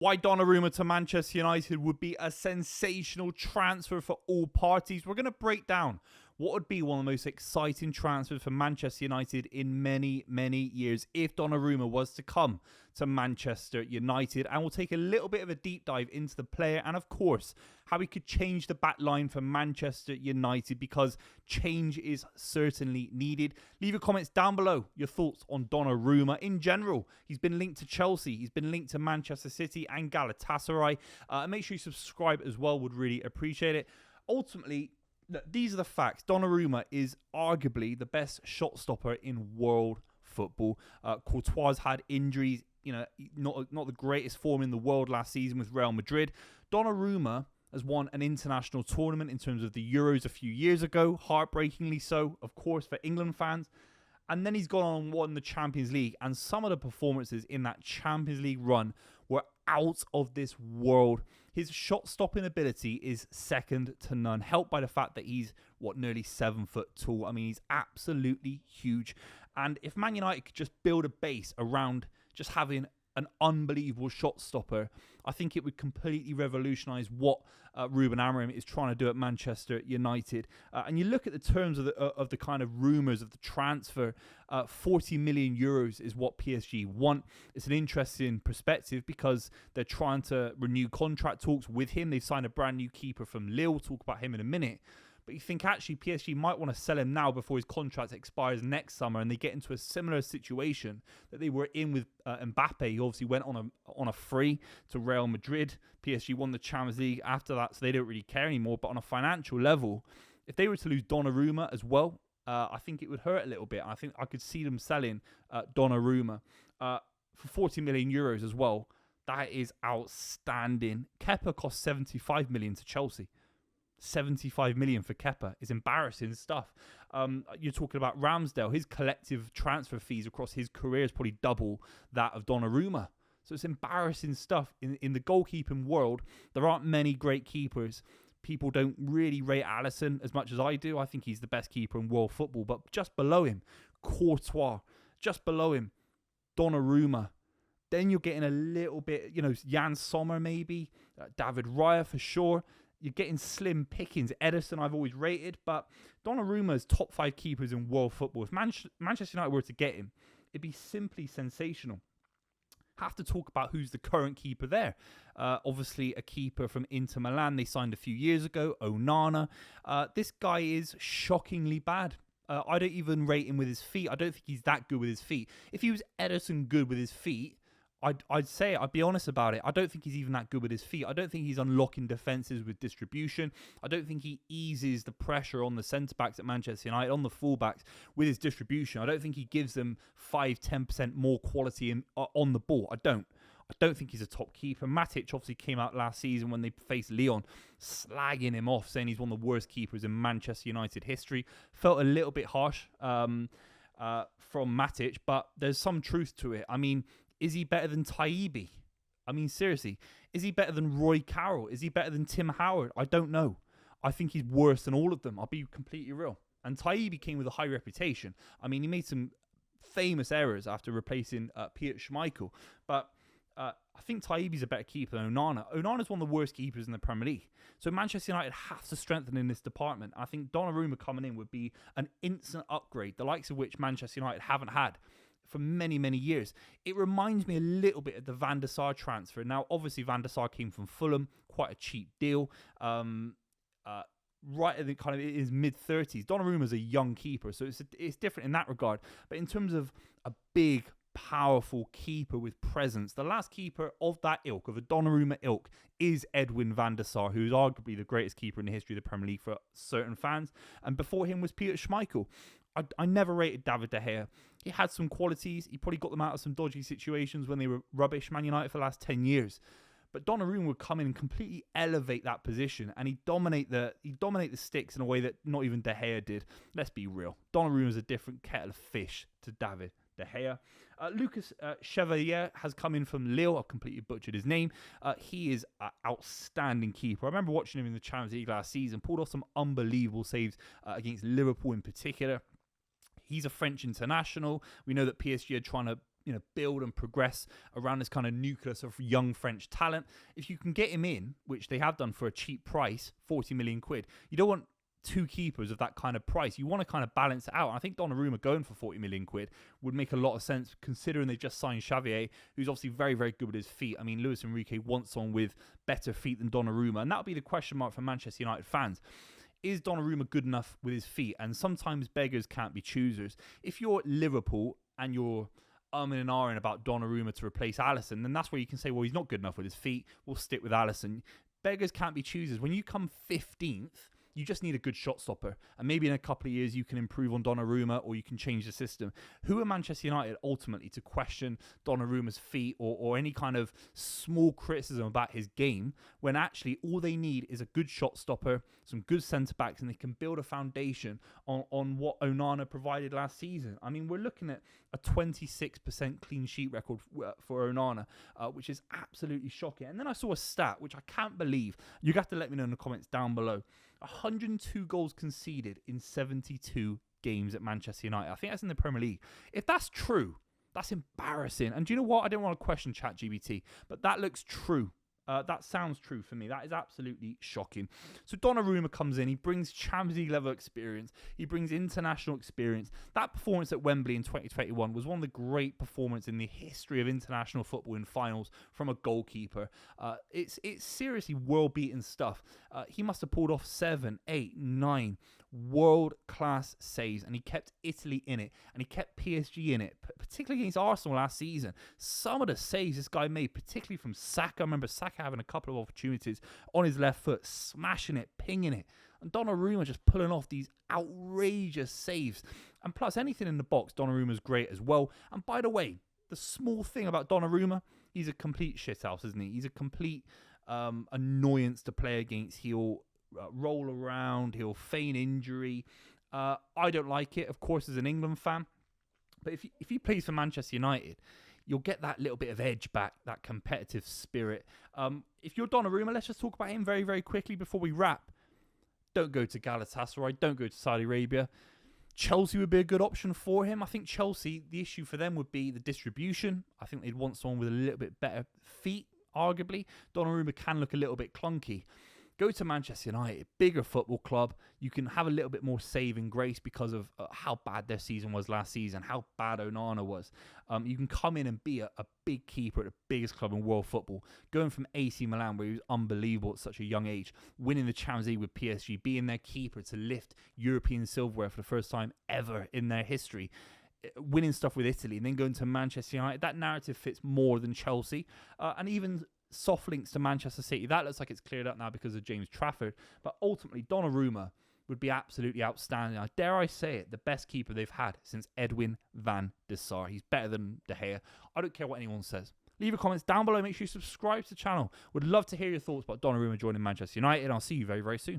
Why Donnarumma to Manchester United would be a sensational transfer for all parties. We're going to break down what would be one of the most exciting transfers for Manchester United in many, many years if Donnarumma was to come to Manchester United. And we'll take a little bit of a deep dive into the player and, of course, how he could change the back line for Manchester United, because change is certainly needed. Leave your comments down below, your thoughts on Donnarumma in general. He's been linked to Chelsea, he's been linked to Manchester City and Galatasaray. And make sure you subscribe as well, would really appreciate it. Ultimately, these are the facts. Donnarumma is arguably the best shot stopper in world football. Courtois had injuries, not the greatest form in the world last season with Real Madrid. Donnarumma has won an international tournament in terms of the Euros a few years ago, heartbreakingly so, of course, for England fans. And then he's gone on and won the Champions League. And some of the performances in that Champions League run were out of this world. His shot-stopping ability is second to none, helped by the fact that he's, nearly 7 foot tall. I mean, he's absolutely huge. And if Man United could just build a base around just having an unbelievable shot stopper, I think it would completely revolutionise what Ruben Amorim is trying to do at Manchester United. And you look at the terms of the kind of rumours of the transfer, 40 million euros is what PSG want. It's an interesting perspective because they're trying to renew contract talks with him. They've signed a brand new keeper from Lille. We'll talk about him in a minute. But you think actually PSG might want to sell him now before his contract expires next summer, and they get into a similar situation that they were in with Mbappe. He obviously went on a free to Real Madrid. PSG won the Champions League after that, so they don't really care anymore. But on a financial level, if they were to lose Donnarumma as well, I think it would hurt a little bit. I think I could see them selling Donnarumma for 40 million euros as well. That is outstanding. Kepa cost 75 million to Chelsea. 75 million for Kepa is embarrassing stuff. You're talking about Ramsdale. His collective transfer fees across his career is probably double that of Donnarumma. So it's embarrassing stuff. In the goalkeeping world, there aren't many great keepers. People don't really rate Alisson as much as I do. I think he's the best keeper in world football. But just below him, Courtois. Just below him, Donnarumma. Then you're getting a little bit, Jan Sommer maybe, David Raya for sure. You're getting slim pickings. Ederson I've always rated, but Donnarumma is top 5 keepers in world football. If Manchester United were to get him, it'd be simply sensational. Have to talk about who's the current keeper there. Obviously, a keeper from Inter Milan they signed a few years ago, Onana. This guy is shockingly bad. I don't even rate him with his feet. I don't think he's that good with his feet. If he was Ederson good with his feet, I'd be honest about it. I don't think he's even that good with his feet. I don't think he's unlocking defences with distribution. I don't think he eases the pressure on the centre-backs at Manchester United, on the full-backs with his distribution. I don't think he gives them 5-10% more quality on the ball. I don't think he's a top keeper. Matic obviously came out last season when they faced Lyon, slagging him off, saying he's one of the worst keepers in Manchester United history. Felt a little bit harsh from Matic, but there's some truth to it. I mean, is he better than Taibbi? I mean, seriously. Is he better than Roy Carroll? Is he better than Tim Howard? I don't know. I think he's worse than all of them. I'll be completely real. And Taibbi came with a high reputation. I mean, he made some famous errors after replacing Peter Schmeichel. But I think Taibbi's a better keeper than Onana. Onana's one of the worst keepers in the Premier League. So Manchester United have to strengthen in this department. I think Donnarumma coming in would be an instant upgrade, the likes of which Manchester United haven't had for many, many years. It reminds me a little bit of the Van der Sar transfer. Now, obviously, Van der Sar came from Fulham, quite a cheap deal. Right at the kind of his mid-30s. Donnarumma's a young keeper, so it's different in that regard. But in terms of a big, powerful keeper with presence, the last keeper of that ilk, of a Donnarumma ilk, is Edwin van der Sar, who is arguably the greatest keeper in the history of the Premier League for certain fans. And before him was Peter Schmeichel. I never rated David De Gea. He had some qualities. He probably got them out of some dodgy situations when they were rubbish, Man United, for the last 10 years. But Donnarumma would come in and completely elevate that position, and he'd dominate the sticks in a way that not even De Gea did. Let's be real. Donnarumma's a different kettle of fish to David De Gea. Lucas Chevalier has come in from Lille. I've completely butchered his name. He is an outstanding keeper. I remember watching him in the Champions League last season. Pulled off some unbelievable saves against Liverpool in particular. He's a French international. We know that PSG are trying to build and progress around this kind of nucleus of young French talent. If you can get him in, which they have done for a cheap price, 40 million quid, you don't want two keepers of that kind of price. You want to kind of balance it out. I think Donnarumma going for 40 million quid would make a lot of sense, considering they just signed Xavier, who's obviously very, very good with his feet. I mean, Luis Enrique wants someone with better feet than Donnarumma, and that'll be the question mark for Manchester United fans. Is Donnarumma good enough with his feet? And sometimes beggars can't be choosers. If you're Liverpool and you're and ahhing about Donnarumma to replace Alisson, then that's where you can say, well, he's not good enough with his feet. We'll stick with Alisson. Beggars can't be choosers. When you come 15th, you just need a good shot stopper. And maybe in a couple of years, you can improve on Donnarumma or you can change the system. Who are Manchester United ultimately to question Donnarumma's feet or any kind of small criticism about his game, when actually all they need is a good shot stopper, some good centre-backs, and they can build a foundation on what Onana provided last season. I mean, we're looking at a 26% clean sheet record for Onana, which is absolutely shocking. And then I saw a stat, which I can't believe. You have to let me know in the comments down below. 102 goals conceded in 72 games at Manchester United. I think that's in the Premier League. If that's true, that's embarrassing. And do you know what? I don't want to question ChatGPT, but that looks true. That sounds true for me. That is absolutely shocking. So Donnarumma comes in. He brings Champions League level experience. He brings international experience. That performance at Wembley in 2021 was one of the great performances in the history of international football in finals from a goalkeeper. It's seriously world-beating stuff. He must have pulled off 7, 8, 9 world-class saves, and he kept Italy in it, and he kept PSG in it, particularly against Arsenal last season. Some of the saves this guy made, particularly from Saka. I remember Saka having a couple of opportunities on his left foot, smashing it, pinging it, and Donnarumma just pulling off these outrageous saves. And plus, anything in the box, Donnarumma's great as well. And by the way, the small thing about Donnarumma, he's a complete shithouse, isn't he? He's a complete annoyance to play against. He'll roll around, he'll feign injury. I don't like it, of course, as an England fan. But if he plays for Manchester United, you'll get that little bit of edge back, that competitive spirit. If you're Donnarumma, let's just talk about him very, very quickly before we wrap. Don't go to Galatasaray, don't go to Saudi Arabia. Chelsea would be a good option for him. I think Chelsea, the issue for them would be the distribution. I think they'd want someone with a little bit better feet, arguably. Donnarumma can look a little bit clunky. Go to Manchester United, bigger football club. You can have a little bit more saving grace because of how bad their season was last season, how bad Onana was. You can come in and be a big keeper at the biggest club in world football. Going from AC Milan, where he was unbelievable at such a young age, winning the Champions League with PSG, being their keeper to lift European silverware for the first time ever in their history. Winning stuff with Italy, and then going to Manchester United. That narrative fits more than Chelsea. And even soft links to Manchester City. That looks like it's cleared up now because of James Trafford. But ultimately, Donnarumma would be absolutely outstanding. Dare I say it, the best keeper they've had since Edwin van der Sar. He's better than De Gea. I don't care what anyone says. Leave your comments down below. Make sure you subscribe to the channel. Would love to hear your thoughts about Donnarumma joining Manchester United. I'll see you very, very soon.